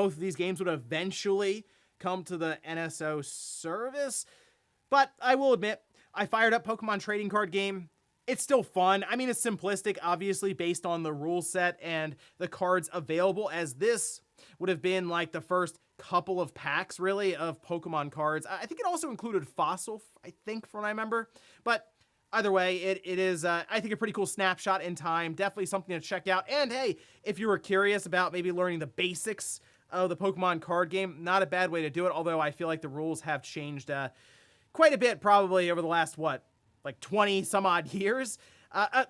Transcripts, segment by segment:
both of these games would eventually come to the NSO service. But I will admit, I fired up Pokemon Trading Card Game. It's still fun. I mean, it's simplistic, obviously, based on the rule set and the cards available, as this would have been like the first couple of packs, really, of Pokemon cards. I think it also included Fossil, I think, from what I remember. But either way, it is, I think, a pretty cool snapshot in time. Definitely something to check out. And hey, if you were curious about maybe learning the basics of the Pokemon card game, not a bad way to do it, although I feel like the rules have changed quite a bit probably over the last, like 20 some odd years.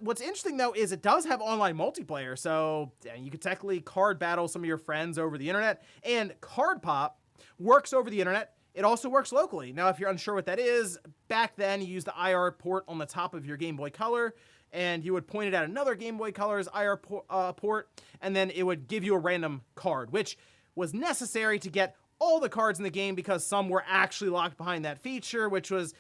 What's interesting though is it does have online multiplayer, so you could technically card battle some of your friends over the internet, and Card Pop works over the internet. It also works locally. Now, if you're unsure what that is, back then you used the IR port on the top of your Game Boy Color, and you would point it at another Game Boy Color's IR port, and then it would give you a random card, which was necessary to get all the cards in the game because some were actually locked behind that feature, which was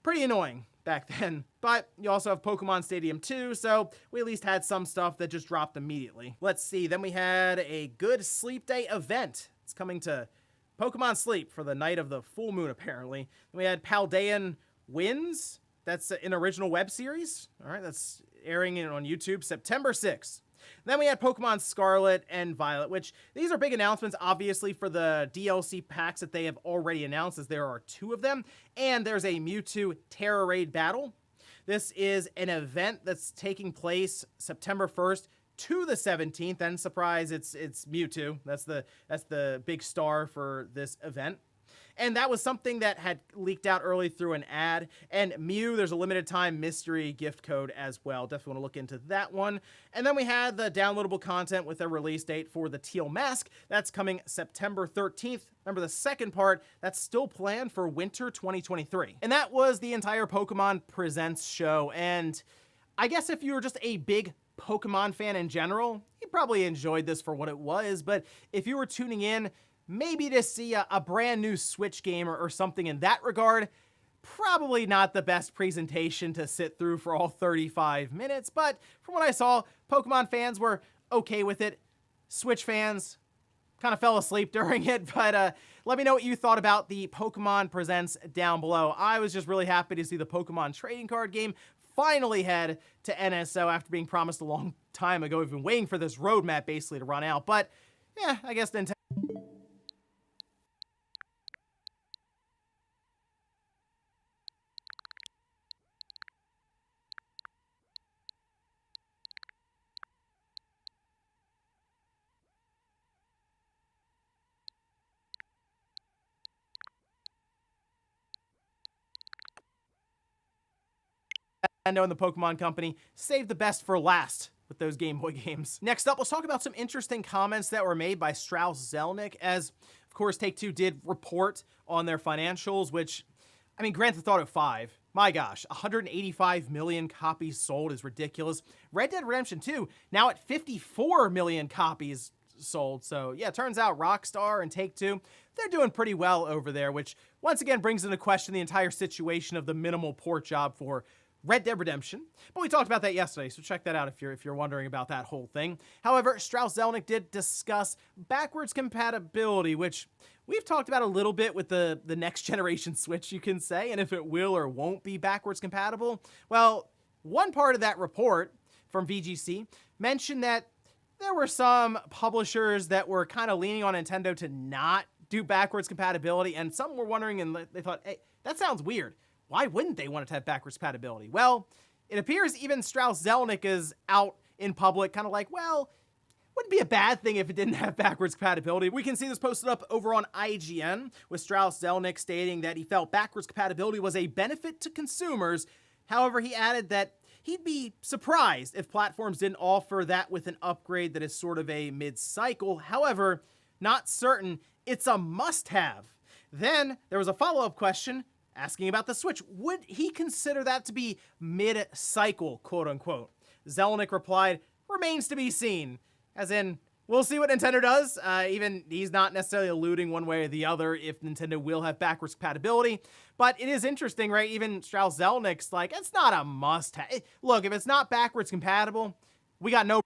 pretty annoying back then. But you also have Pokemon Stadium 2, so we at least had some stuff that just dropped immediately. Let's see, then we had a Good Sleep Day event. It's coming to Pokemon Sleep for the night of the full moon, apparently. Then we had Paldean Wins. That's an original web series. All right, that's airing on YouTube September 6th. Then we had Pokemon Scarlet and Violet, which these are big announcements, obviously, for the DLC packs that they have already announced, as there are 2 of them. And there's a Mewtwo Terra Raid battle. This is an event that's taking place September 1st to the 17th. And surprise, it's Mewtwo. That's the big star for this event. And that was something that had leaked out early through an ad. And Mew, there's a limited time mystery gift code as well. Definitely want to look into that one. And then we had the downloadable content with a release date for the Teal Mask. That's coming September 13th. Remember, the second part, that's still planned for winter 2023. And that was the entire Pokemon Presents show. And I guess if you were just a big Pokemon fan in general, you probably enjoyed this for what it was. But if you were tuning in maybe to see a brand new Switch game or something in that regard, probably not the best presentation to sit through for all 35 minutes, but from what I saw, Pokemon fans were okay with it. Switch fans kind of fell asleep during it, but let me know what you thought about the Pokemon Presents down below. I was just really happy to see the Pokemon Trading Card Game finally head to NSO after being promised a long time ago. We've been waiting for this roadmap basically to run out, but yeah, I guess Nintendo. Nintendo and the Pokemon Company saved the best for last with those Game Boy games. Next up, let's talk about some interesting comments that were made by Strauss Zelnick, as, of course, Take-Two did report on their financials, which, I mean, Grand Theft Auto 5, my gosh, 185 million copies sold is ridiculous. Red Dead Redemption 2, now at 54 million copies sold. So yeah, it turns out Rockstar and Take-Two, they're doing pretty well over there, which once again brings into question the entire situation of the minimal port job for Red Dead Redemption, but we talked about that yesterday, so check that out if you're wondering about that whole thing. However, Strauss Zelnick did discuss backwards compatibility, which we've talked about a little bit with the next generation Switch, you can say, and if it will or won't be backwards compatible. Well, one part of that report from VGC mentioned that there were some publishers that were kind of leaning on Nintendo to not do backwards compatibility, and some were wondering, and they thought, hey, that sounds weird. Why wouldn't they want it to have backwards compatibility? Well, it appears even Strauss Zelnick is out in public, kind of like, well, wouldn't be a bad thing if it didn't have backwards compatibility. We can see this posted up over on IGN, with Strauss Zelnick stating that he felt backwards compatibility was a benefit to consumers. However, he added that he'd be surprised if platforms didn't offer that with an upgrade that is sort of a mid-cycle. However, not certain it's a must-have. Then there was a follow-up question asking about the Switch. Would he consider that to be mid-cycle, quote-unquote? Zelnick replied, remains to be seen. As in, we'll see what Nintendo does. Even he's not necessarily alluding one way or the other if Nintendo will have backwards compatibility. But it is interesting, right? Even Strauss Zelnick's like, it's not a must-have. Look, if it's not backwards compatible, we got no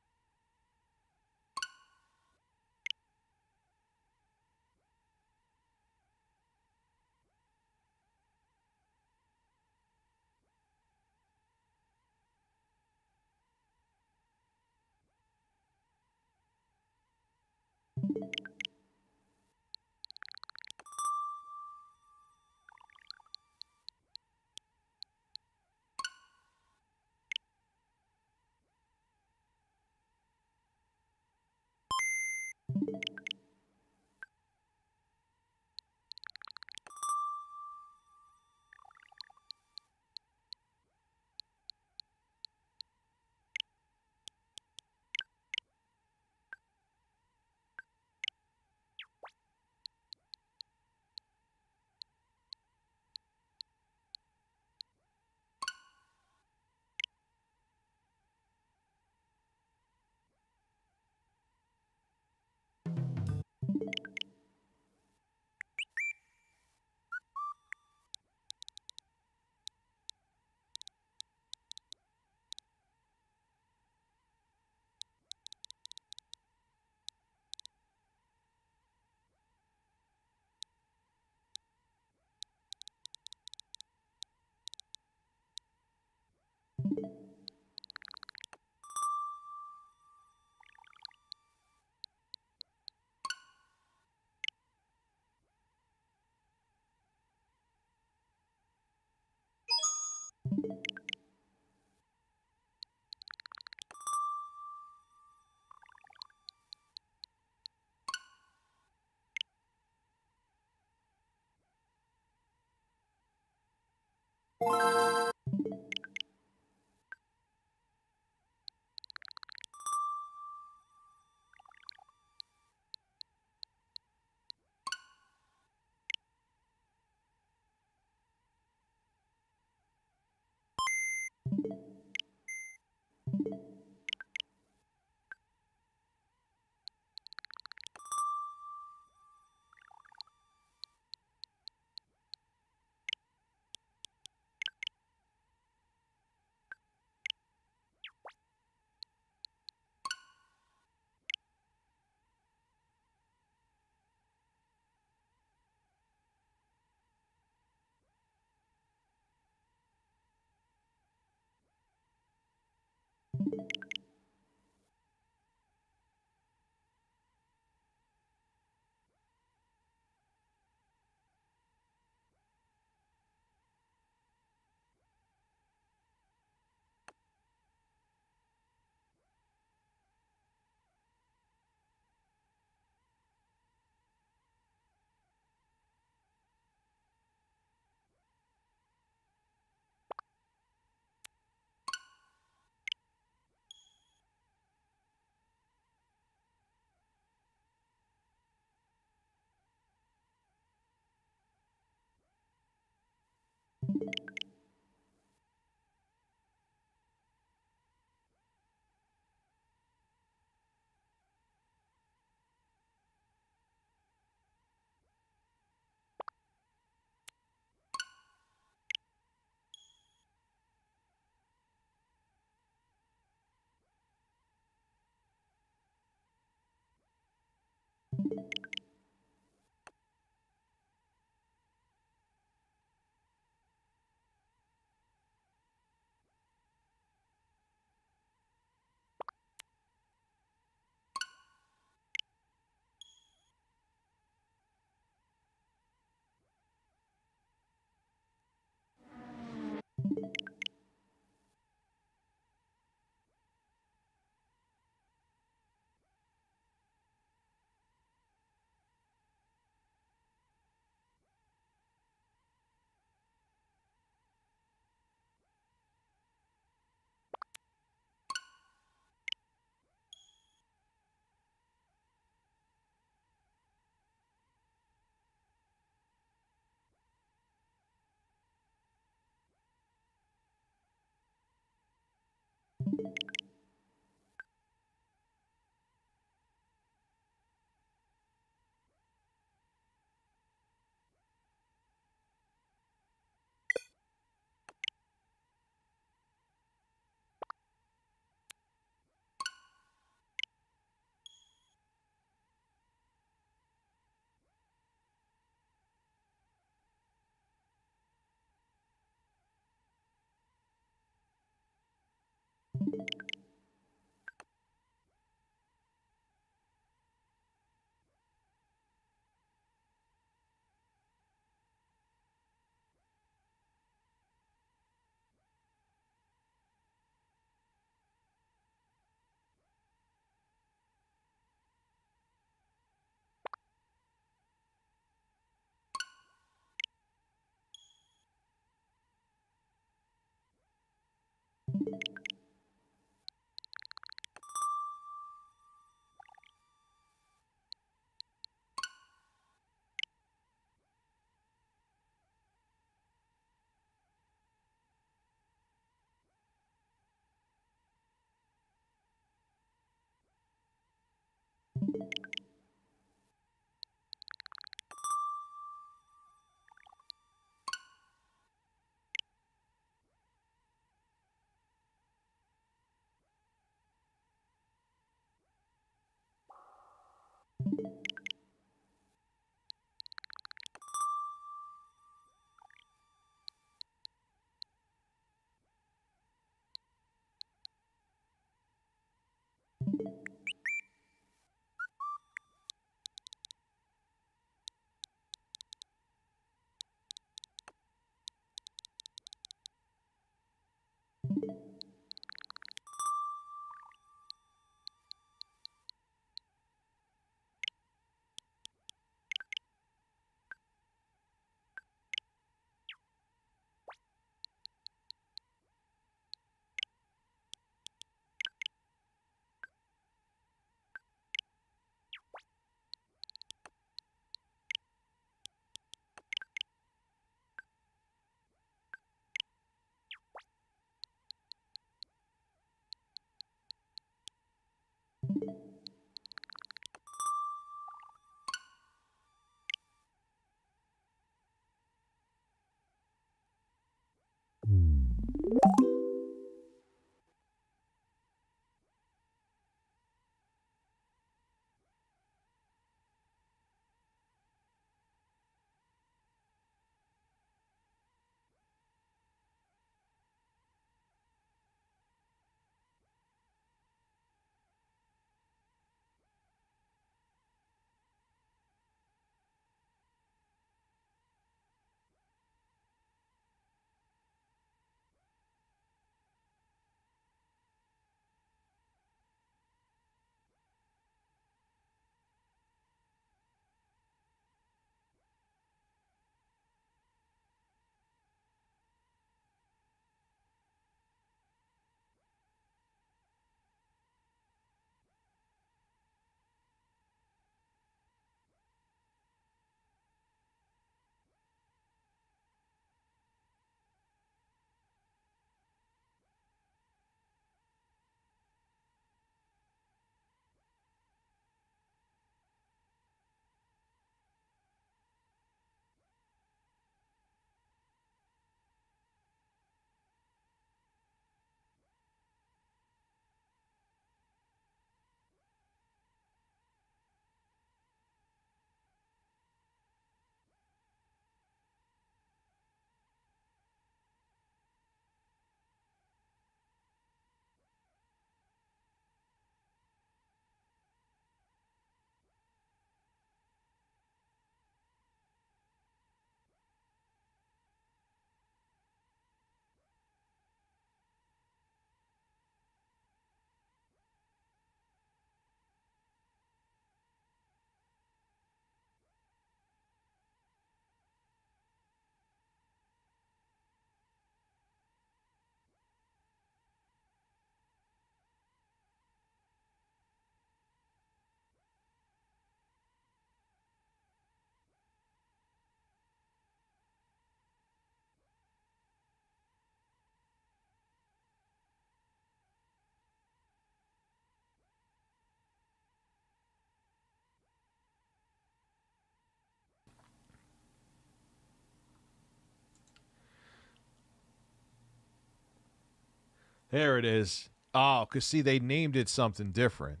There it is. Oh, because see, they named it something different.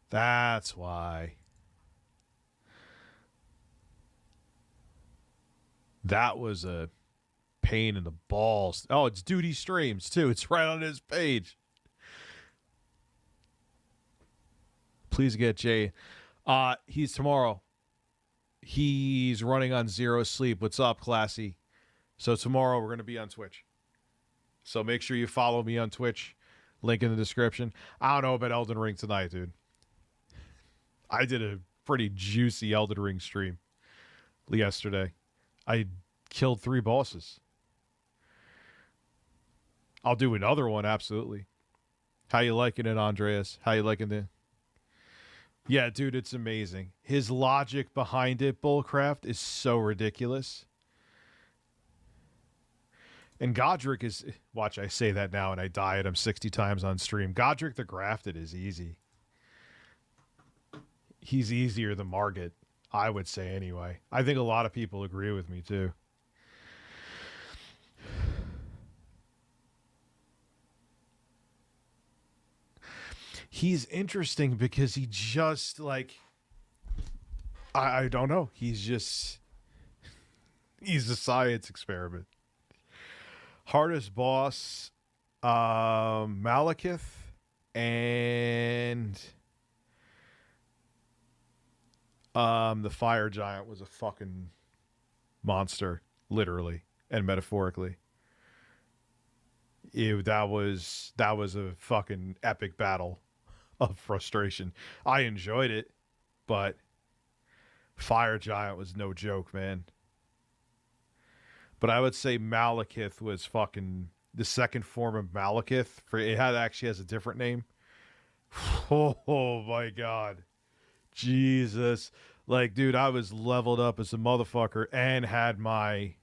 That's why. That was a pain in the balls. Oh, it's Duty Streams, too. It's right on his page. Please get Jay. He's tomorrow. He's running on zero sleep. What's up, Classy? So tomorrow we're going to be on Twitch. So make sure you follow me on Twitch. Link in the description. I don't know about Elden Ring tonight, dude. I did a pretty juicy Elden Ring stream yesterday. I killed 3 bosses. I'll do another one, absolutely. How you liking it, Andreas? How you liking it? Yeah, dude, it's amazing. His logic behind it, Bullcraft, is so ridiculous. And Godric is... Watch, I say that now and I die at him 60 times on stream. Godric the Grafted is easy. he's easier than Margit, I would say anyway. I think a lot of people agree with me too. He's interesting because he just like I don't know. He's a science experiment. Hardest boss, Malekith and the fire giant was a fucking monster, literally and metaphorically. That was a fucking epic battle of frustration. I enjoyed it, but fire giant was no joke, man. But I would say Malekith was fucking the second form of Malekith. Actually has a different name. Oh my god. Jesus. Like, dude, I was leveled up as a motherfucker and had my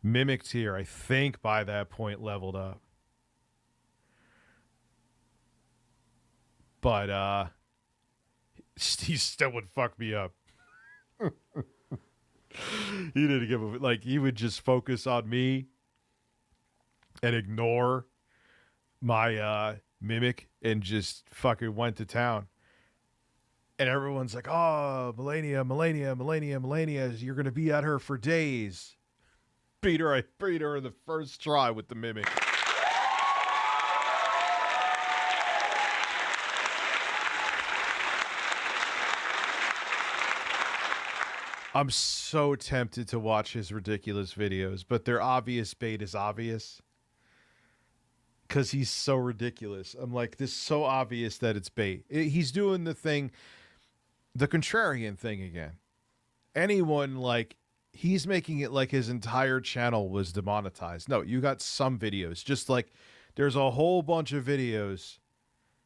Mimic tier, I think, by that point leveled up. But he still would fuck me up. He didn't give a like. He would just focus on me and ignore my Mimic and just fucking went to town. And everyone's like, "Oh, Melania, you're gonna be at her for days." I beat her in the first try with the Mimic. I'm so tempted to watch his ridiculous videos, but their obvious bait is obvious. Because he's so ridiculous. I'm like, this is so obvious that it's bait. He's doing the contrarian thing again. Anyone, like, he's making it like his entire channel was demonetized. No, you got some videos. Just like there's a whole bunch of videos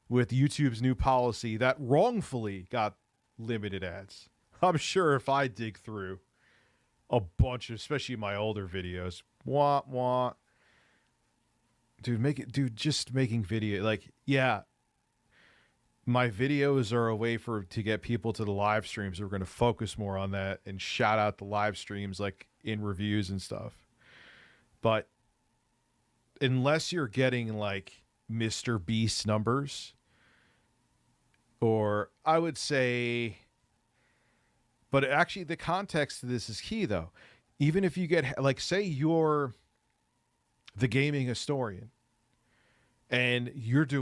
with YouTube's new policy that wrongfully got limited ads. I'm sure if I dig through a bunch of, especially my older videos, just making video, like, yeah, my videos are a way to get people to the live streams. We're going to focus more on that and shout out the live streams, like in reviews and stuff. But unless you're getting like Mr. Beast numbers, or I would say, but actually the context of this is key though. Even if you get, like, say you're the gaming historian and you're doing